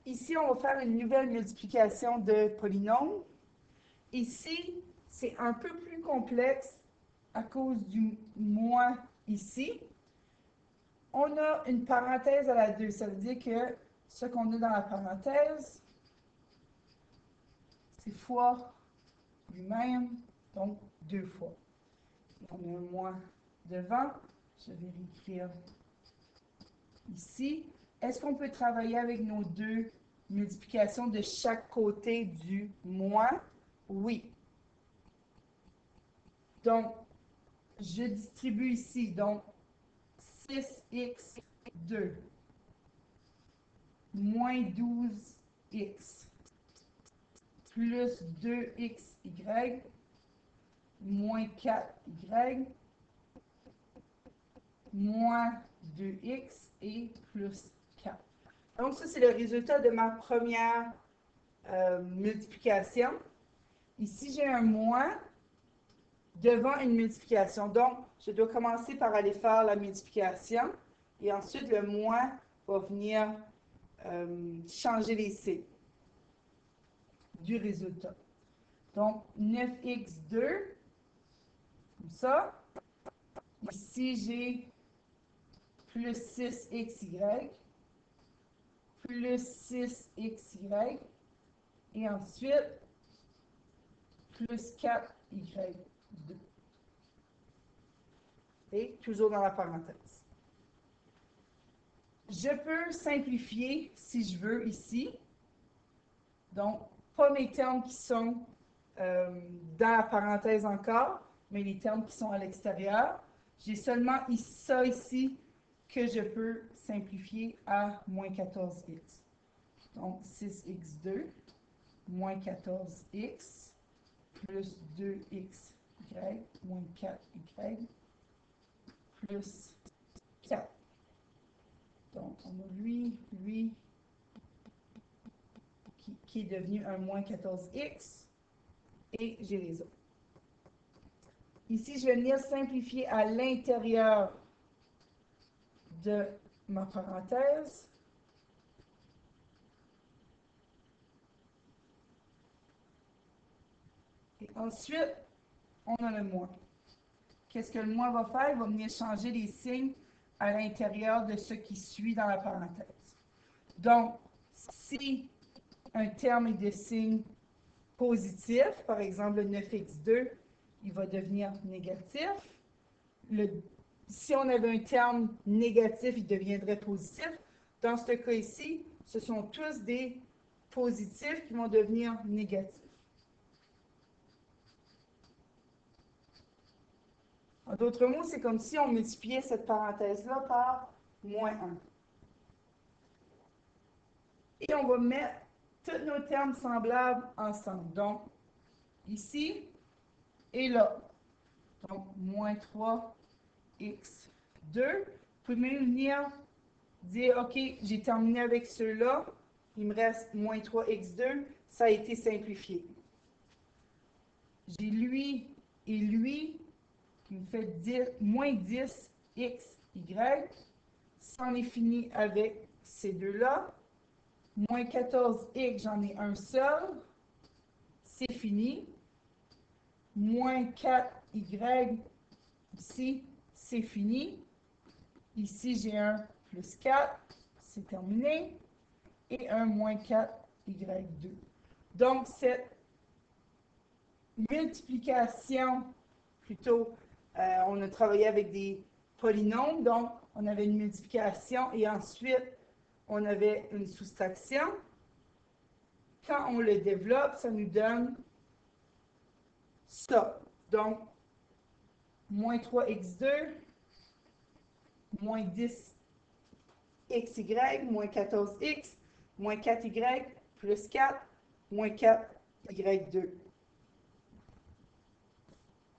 Ici, on va faire une nouvelle multiplication de polynômes. Ici, c'est un peu plus complexe à cause du moins ici. On a une parenthèse à la 2. Ça veut dire que ce qu'on a dans la parenthèse, c'est fois lui-même, donc 2 fois. On a un moins devant. Je vais réécrire ici. Est-ce qu'on peut travailler avec nos deux multiplications de chaque côté du moins? Oui. Donc, je distribue ici, donc 6x2 moins 12x plus 2xy moins 4y moins 2x et plus 4. Donc, ça, c'est le résultat de ma première multiplication. Ici, j'ai un moins devant une multiplication. Donc, je dois commencer par aller faire la multiplication et ensuite le moins va venir changer les signes du résultat. Donc, 9x2, comme ça. Ici, j'ai plus 6xy, plus 6xy, et ensuite, plus 4y2. Et toujours dans la parenthèse. Je peux simplifier si je veux ici. Donc, pas mes termes qui sont dans la parenthèse encore, mais les termes qui sont à l'extérieur. J'ai seulement ça ici que je peux simplifier à moins 14x. Donc, 6x2 moins 14x plus 2xy moins 4y plus 4. Donc, on a lui qui est devenu un moins 14x et j'ai les autres. Ici, je vais venir simplifier à l'intérieur de ma parenthèse. Et ensuite, on a le moins. Qu'est-ce que le moins va faire? Il va venir changer les signes à l'intérieur de ce qui suit dans la parenthèse. Donc, si un terme est de signe positif, par exemple le 9x2, il va devenir négatif. Si on avait un terme négatif, il deviendrait positif. Dans ce cas ici, ce sont tous des positifs qui vont devenir négatifs. En d'autres mots, c'est comme si on multipliait cette parenthèse-là par moins 1. Et on va mettre tous nos termes semblables ensemble. Donc, ici et là. Donc, moins 3x2. Vous pouvez même venir dire, OK, j'ai terminé avec ceux-là. Il me reste moins 3x2. Ça a été simplifié. J'ai lui et lui qui me fait moins 10xy. C'en est fini avec ces deux-là. Moins 14x, j'en ai un seul. C'est fini. Moins 4y, ici, c'est fini. Ici, j'ai un plus 4, c'est terminé. Et un moins 4y2. Donc, cette multiplication, plutôt, on a travaillé avec des polynômes. Donc, on avait une multiplication et ensuite, on avait une soustraction. Quand on le développe, ça nous donne ça. Donc, moins 3x2, moins 10xy, moins 14x, moins 4y, plus 4, moins 4y2.